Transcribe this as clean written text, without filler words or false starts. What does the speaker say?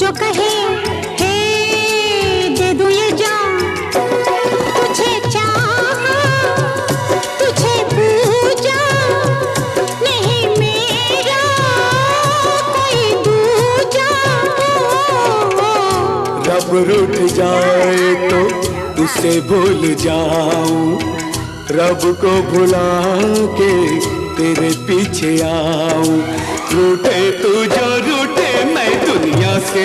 जो कहे हे दे दूं ये जान, तुझे चाहा तुझे पूजा, नहीं मेरा कोई दूजा। रब रूठ जाए तो उसे भूल जाऊं, रब को भुला के तेरे पीछे आऊं। रूठे तू जो रूठे मैं दुनिया से